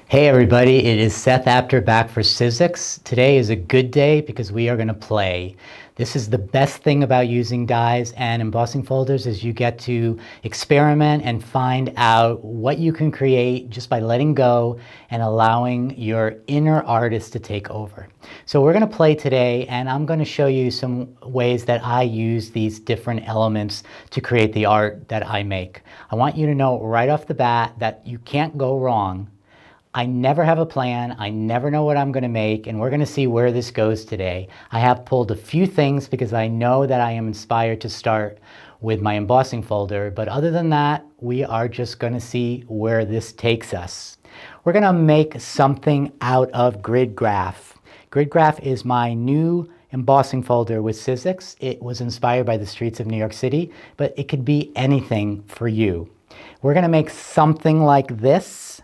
Hey everybody, it is Seth Apter back for Sizzix. Today is a good day because we are going to play. This is the best thing about using dies and embossing folders is you get to experiment and find out what you can create just by letting go and allowing your inner artist to take over. So we're going to play today and I'm going to show you some ways that I use these different elements to create the art that I make. I want you to know right off the bat that you can't go wrong. I never have a plan, I never know what I'm going to make, and we're going to see where this goes today. I have pulled a few things because I know that I am inspired to start with my embossing folder, but other than that, we are just going to see where this takes us. We're going to make something out of grid graph. Grid graph is my new embossing folder with Sizzix. It was inspired by the streets of New York City, but it could be anything for you. We're going to make something like this.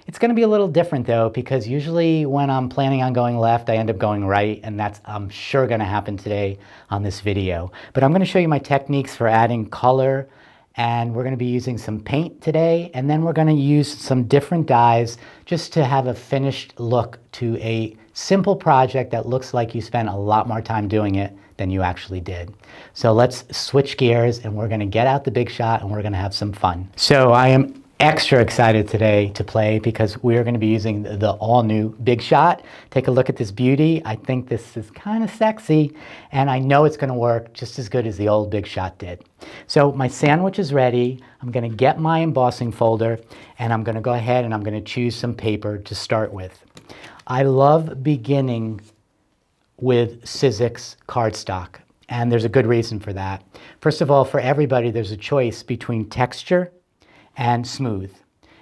It's going to be a little different though, because usually when I'm planning on going left, I end up going right, and that's, I'm sure, going to happen today on this video. But I'm going to show you my techniques for adding color, and we're going to be using some paint today, and then we're going to use some different dyes just to have a finished look to a simple project that looks like you spent a lot more time doing it than you actually did. So let's switch gears, and we're going to get out the Big Shot, and we're going to have some fun. So I am extra excited today to play because we're going to be using the all-new Big Shot. Take a look at this beauty. I think this is kind of sexy, and I know it's going to work just as good as the old Big Shot did. So my sandwich is ready. I'm going to get my embossing folder, and I'm going to go ahead and I'm going to choose some paper to start with. I love beginning with Sizzix cardstock, and there's a good reason for that. First of all, for everybody, there's a choice between texture and smooth,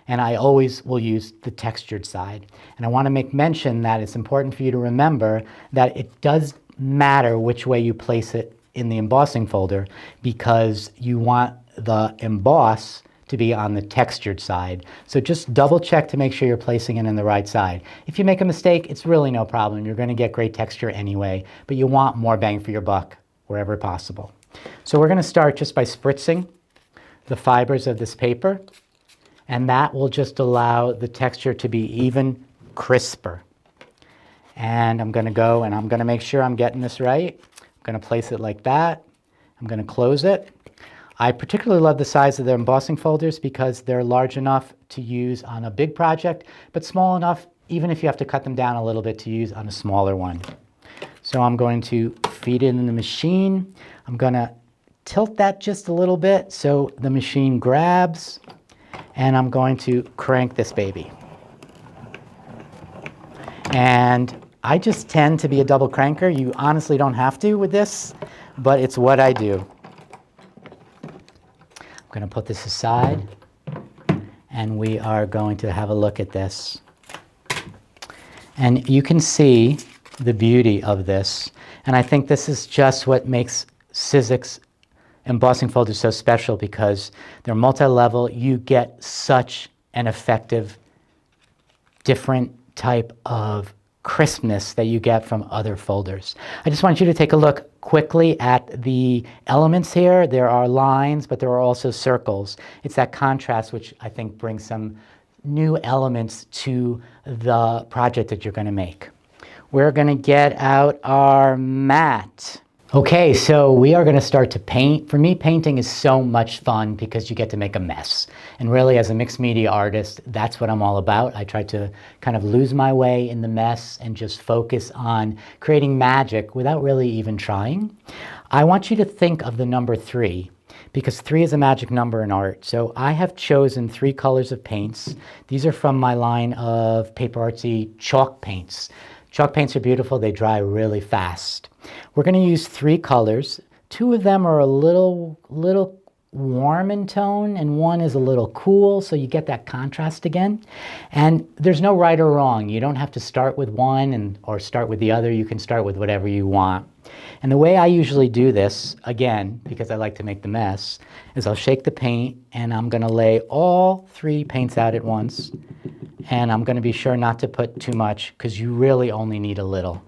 and I always will use the textured side. And I want to make mention that it's important for you to remember that it does matter which way you place it in the embossing folder, because you want the emboss to be on the textured side. So just double check to make sure you're placing it in the right side. If you make a mistake, it's really no problem. You're going to get great texture anyway, but you want more bang for your buck wherever possible. So we're going to start just by spritzing the fibers of this paper, and that will just allow the texture to be even crisper. And I'm going to go and I'm going to make sure I'm getting this right. I'm going to place it like that. I'm going to close it. I particularly love the size of the embossing folders because they're large enough to use on a big project, but small enough even if you have to cut them down a little bit to use on a smaller one. So I'm going to feed it in the machine. I'm going to tilt that just a little bit so the machine grabs, and I'm going to crank this baby. And I just tend to be a double cranker. You honestly don't have to with this, but it's what I do. I'm going to put this aside, and we are going to have a look at this. And you can see the beauty of this, and I think this is just what makes Sizzix embossing folders so special, because they're multi-level. You get such an effective, different type of crispness that you get from other folders. I just want you to take a look quickly at the elements here. There are lines, but there are also circles. It's that contrast which I think brings some new elements to the project that you're going to make. We're going to get out our mat. Okay, so we are going to start to paint. For me, painting is so much fun because you get to make a mess. And really, as a mixed media artist, that's what I'm all about. I try to kind of lose my way in the mess and just focus on creating magic without really even trying. I want you to think of the number 3, because 3 is a magic number in art. So I have chosen 3 colors of paints. These are from my line of Paper Artsy chalk paints. Chalk paints are beautiful. They dry really fast. We're going to use 3 colors. 2 of them are a little warm in tone, and 1 is a little cool, so you get that contrast again. And there's no right or wrong. You don't have to start with one or start with the other. You can start with whatever you want. And the way I usually do this, again, because I like to make the mess, is I'll shake the paint, and I'm going to lay all 3 paints out at once. And I'm going to be sure not to put too much, because you really only need a little.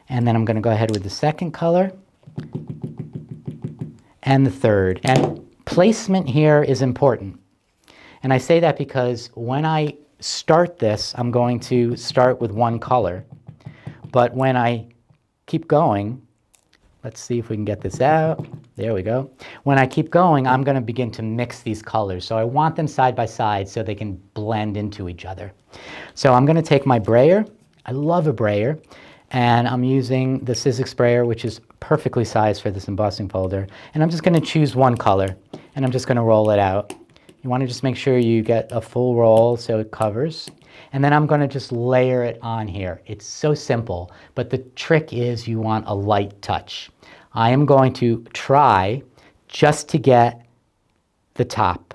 And then I'm going to go ahead with the second color and the third. And placement here is important. And I say that because when I start this, I'm going to start with one color. But when I keep going, let's see if we can get this out. There we go. When I keep going, I'm going to begin to mix these colors. So I want them side by side so they can blend into each other. So I'm going to take my brayer. I love a brayer. And I'm using the Sizzix brayer, which is perfectly sized for this embossing folder. And I'm just going to choose one color, and I'm just going to roll it out. You want to just make sure you get a full roll so it covers. And then I'm going to just layer it on here. It's so simple, but the trick is you want a light touch. I am going to try just to get the top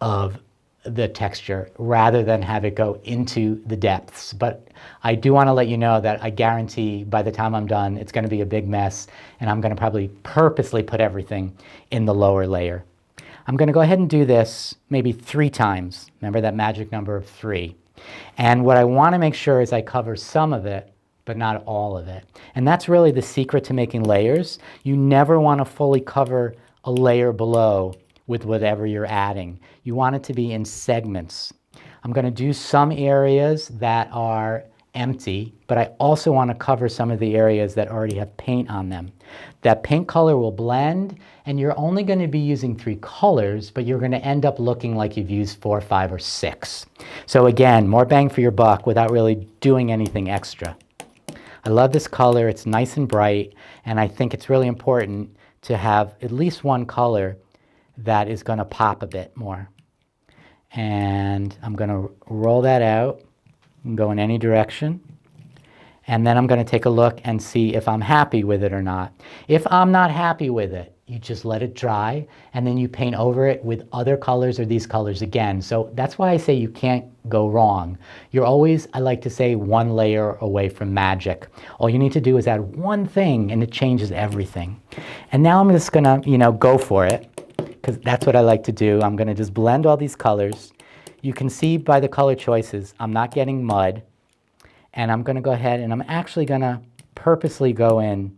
of the texture rather than have it go into the depths. But I do want to let you know that I guarantee by the time I'm done, it's going to be a big mess, and I'm going to probably purposely put everything in the lower layer. I'm going to go ahead and do this maybe 3 times. Remember that magic number of 3. And what I want to make sure is I cover some of it, but not all of it. And that's really the secret to making layers. You never want to fully cover a layer below with whatever you're adding. You want it to be in segments. I'm going to do some areas that are empty, but I also want to cover some of the areas that already have paint on them. That paint color will blend, and you're only going to be using 3 colors, but you're going to end up looking like you've used 4, 5, or 6. So again, more bang for your buck without really doing anything extra. I love this color. It's nice and bright, and I think it's really important to have at least one color that is going to pop a bit more. And I'm going to roll that out and go in any direction. And then I'm going to take a look and see if I'm happy with it or not. If I'm not happy with it, you just let it dry, and then you paint over it with other colors or these colors again. So that's why I say you can't go wrong. You're always, I like to say, one layer away from magic. All you need to do is add one thing, and it changes everything. And now I'm just going to, go for it, because that's what I like to do. I'm going to just blend all these colors. You can see by the color choices, I'm not getting mud. And I'm going to go ahead and I'm actually going to purposely go in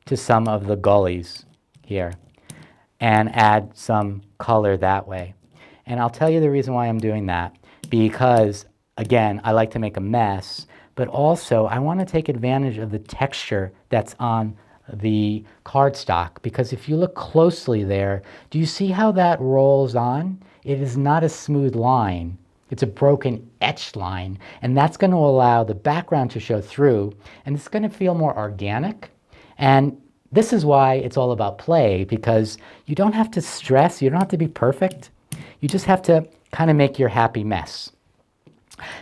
to some of the gullies here and add some color that way. And I'll tell you the reason why I'm doing that, because again, I like to make a mess, but also I want to take advantage of the texture that's on the cardstock, because if you look closely there, do you see how that rolls on? It is not a smooth line. It's a broken etched line, and that's going to allow the background to show through, and it's going to feel more organic. And this is why it's all about play, because you don't have to stress, you don't have to be perfect. You just have to kind of make your happy mess.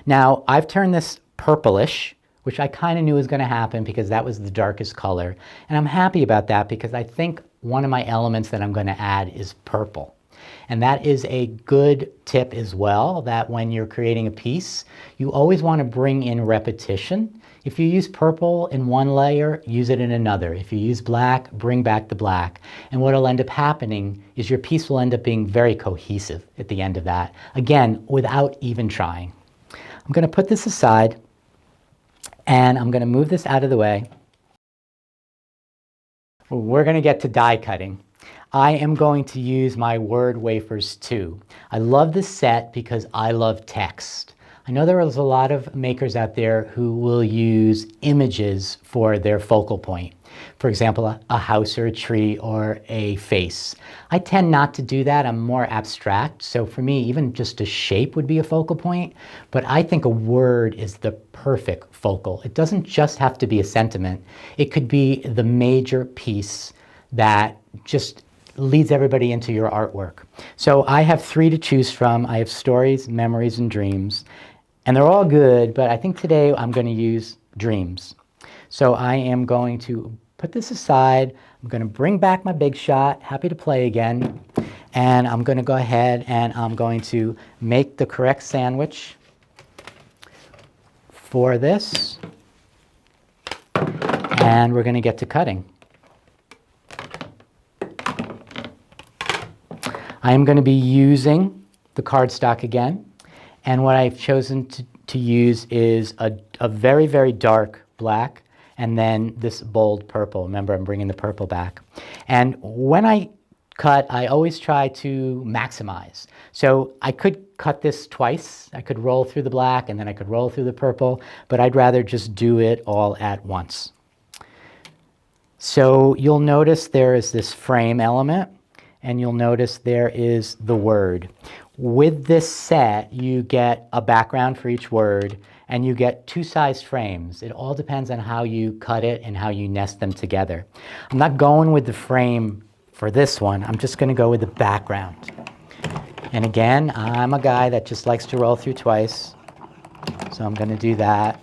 Now, I've turned this purplish, which I kind of knew was going to happen because that was the darkest color. And I'm happy about that because I think one of my elements that I'm going to add is purple. And that is a good tip as well, that when you're creating a piece, you always want to bring in repetition. If you use purple in one layer, use it in another. If you use black, bring back the black. And what will end up happening is your piece will end up being very cohesive at the end of that. Again, without even trying. I'm going to put this aside, and I'm going to move this out of the way. We're going to get to die cutting. I am going to use my Words Wafers 2. I love this set because I love text. I know there is a lot of makers out there who will use images for their focal point. For example, a house or a tree or a face. I tend not to do that. I'm more abstract. So for me, even just a shape would be a focal point. But I think a word is the perfect focal. It doesn't just have to be a sentiment. It could be the major piece that just leads everybody into your artwork. So I have 3 to choose from. I have stories, memories, and dreams. And they're all good, but I think today I'm going to use dreams. So I am going to put this aside. I'm going to bring back my Big Shot. Happy to play again. And I'm going to go ahead and I'm going to make the correct sandwich for this. And we're going to get to cutting. I am going to be using the cardstock again, and what I've chosen to use is a very, very dark black, and then this bold purple. Remember, I'm bringing the purple back. And when I cut, I always try to maximize. So I could cut this twice. I could roll through the black and then I could roll through the purple, but I'd rather just do it all at once. So you'll notice there is this frame element, and you'll notice there is the word. With this set, you get a background for each word, and you get two sized frames. It all depends on how you cut it and how you nest them together. I'm not going with the frame for this one. I'm just going to go with the background. And again, I'm a guy that just likes to roll through twice, so I'm going to do that.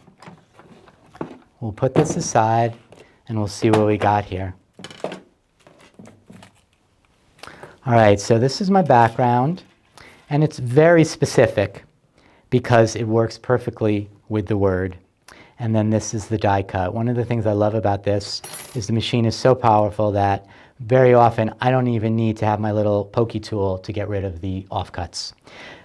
We'll put this aside, and we'll see what we got here. All right, so this is my background, and it's very specific because it works perfectly with the word. And then this is the die cut. One of the things I love about this is the machine is so powerful that very often I don't even need to have my little pokey tool to get rid of the offcuts.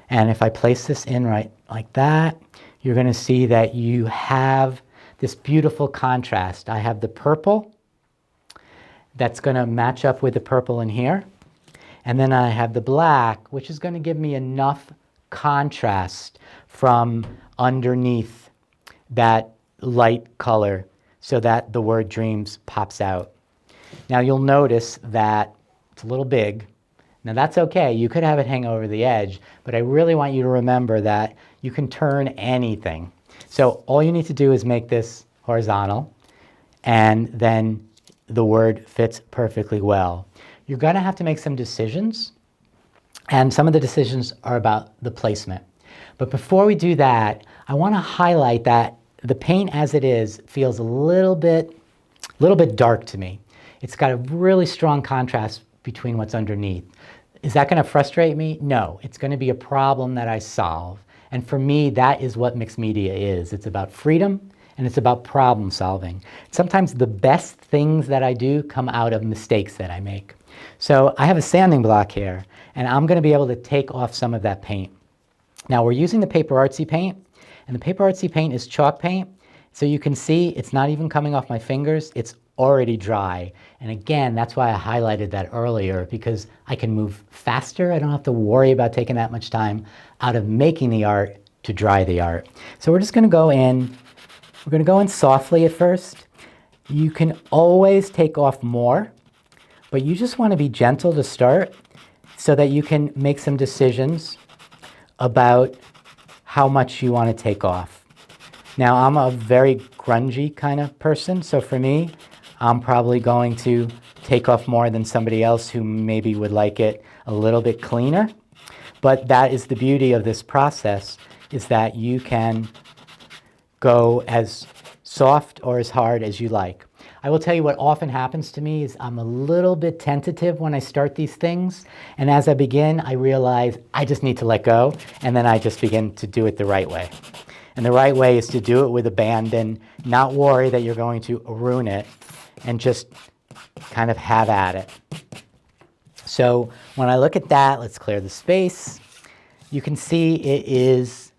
And if I place this in right like that, you're going to see that you have this beautiful contrast. I have the purple that's going to match up with the purple in here. And then I have the black, which is going to give me enough contrast from underneath that light color so that the word dreams pops out. Now you'll notice that it's a little big. Now that's okay. You could have it hang over the edge, but I really want you to remember that you can turn anything. So all you need to do is make this horizontal, and then the word fits perfectly well. You're going to have to make some decisions, and some of the decisions are about the placement. But before we do that, I want to highlight that the paint as it is feels a little bit dark to me. It's got a really strong contrast between what's underneath. Is that going to frustrate me? No, it's going to be a problem that I solve. And for me, that is what mixed media is. It's about freedom, and it's about problem solving. Sometimes the best things that I do come out of mistakes that I make. So I have a sanding block here, and I'm going to be able to take off some of that paint. Now we're using the Paper Artsy paint, and the Paper Artsy paint is chalk paint. So you can see it's not even coming off my fingers. It's already dry. And again, that's why I highlighted that earlier, because I can move faster. I don't have to worry about taking that much time out of making the art to dry the art. So we're just going to go in. We're going to go in softly at first. You can always take off more, but you just want to be gentle to start so that you can make some decisions about how much you want to take off. Now, I'm a very grungy kind of person, so for me, I'm probably going to take off more than somebody else who maybe would like it a little bit cleaner. But that is the beauty of this process, is that you can go as soft or as hard as you like. I will tell you what often happens to me is I'm a little bit tentative when I start these things, and as I begin, I realize I just need to let go, and then I just begin to do it the right way. And the right way is to do it with abandon, not worry that you're going to ruin it, and just kind of have at it. So when I look at that, let's clear the space. You can see it is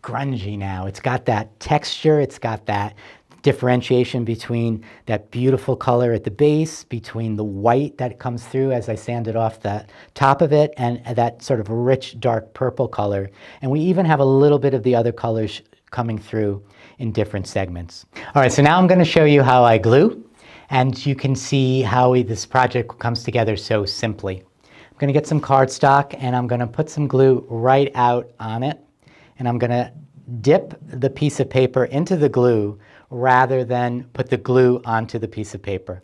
grungy now. It's got that texture, it's got that differentiation between that beautiful color at the base, between the white that comes through as I sanded off the top of it, and that sort of rich, dark purple color. And we even have a little bit of the other colors coming through in different segments. All right, so now I'm going to show you how I glue, and you can see how this project comes together so simply. I'm going to get some cardstock, and I'm going to put some glue right out on it, and I'm going to dip the piece of paper into the glue rather than put the glue onto the piece of paper.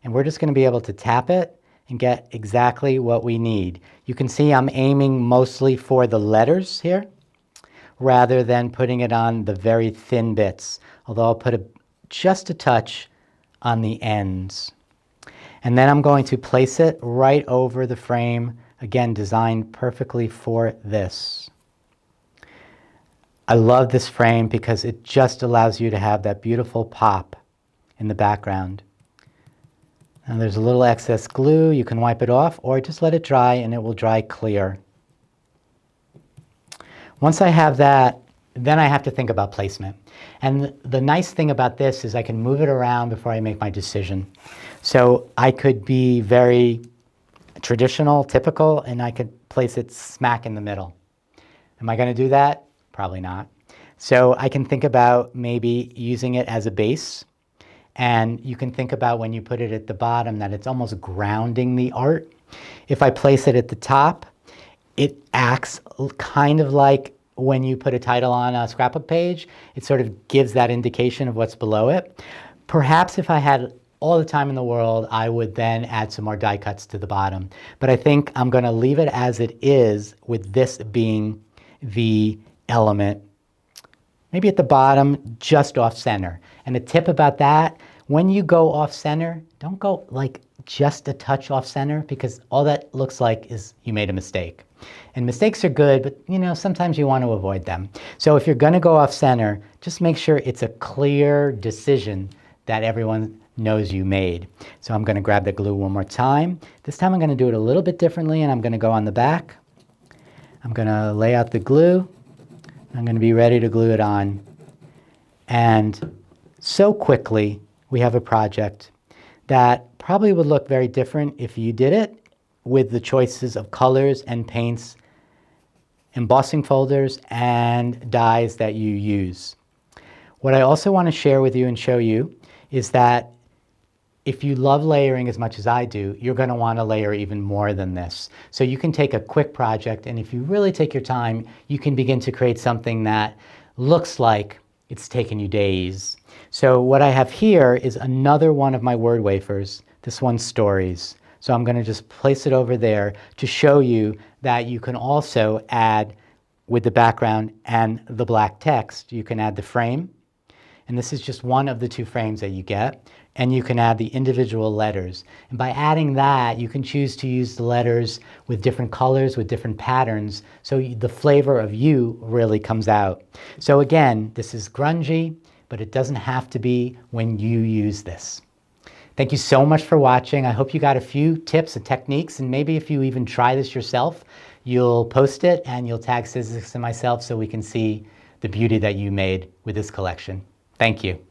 And we're just going to be able to tap it and get exactly what we need. You can see I'm aiming mostly for the letters here rather than putting it on the very thin bits, although I'll put just a touch on the ends. And then I'm going to place it right over the frame, again designed perfectly for this. I love this frame because it just allows you to have that beautiful pop in the background. Now there's a little excess glue. You can wipe it off or just let it dry and it will dry clear. Once I have that, then I have to think about placement. And the nice thing about this is I can move it around before I make my decision. So I could be very traditional, typical, and I could place it smack in the middle. Am I going to do that? Probably not. So I can think about maybe using it as a base. And you can think about when you put it at the bottom that it's almost grounding the art. If I place it at the top, it acts kind of like when you put a title on a scrapbook page. It sort of gives that indication of what's below it. Perhaps if I had all the time in the world, I would then add some more die cuts to the bottom. But I think I'm going to leave it as it is, with this being the element, maybe at the bottom, just off center. And a tip about that, when you go off center, don't go like just a touch off center, because all that looks like is you made a mistake. And mistakes are good, but you know, sometimes you want to avoid them. So if you're going to go off center, just make sure it's a clear decision that everyone knows you made. So I'm going to grab the glue one more time. This time I'm going to do it a little bit differently, and I'm going to go on the back. I'm going to lay out the glue. I'm going to be ready to glue it on. And so quickly, we have a project that probably would look very different if you did it with the choices of colors and paints, embossing folders, and dies that you use. What I also want to share with you and show you is that if you love layering as much as I do, you're going to want to layer even more than this. So you can take a quick project, and if you really take your time, you can begin to create something that looks like it's taken you days. So what I have here is another one of my word wafers. This one's stories. So I'm going to just place it over there to show you that you can also add, with the background and the black text, you can add the frame. And this is just one of the two frames that you get. And you can add the individual letters. And by adding that, you can choose to use the letters with different colors, with different patterns, so the flavor of you really comes out. So again, this is grungy, but it doesn't have to be when you use this. Thank you so much for watching. I hope you got a few tips and techniques, and maybe if you even try this yourself, you'll post it and you'll tag Sizzix and myself so we can see the beauty that you made with this collection. Thank you.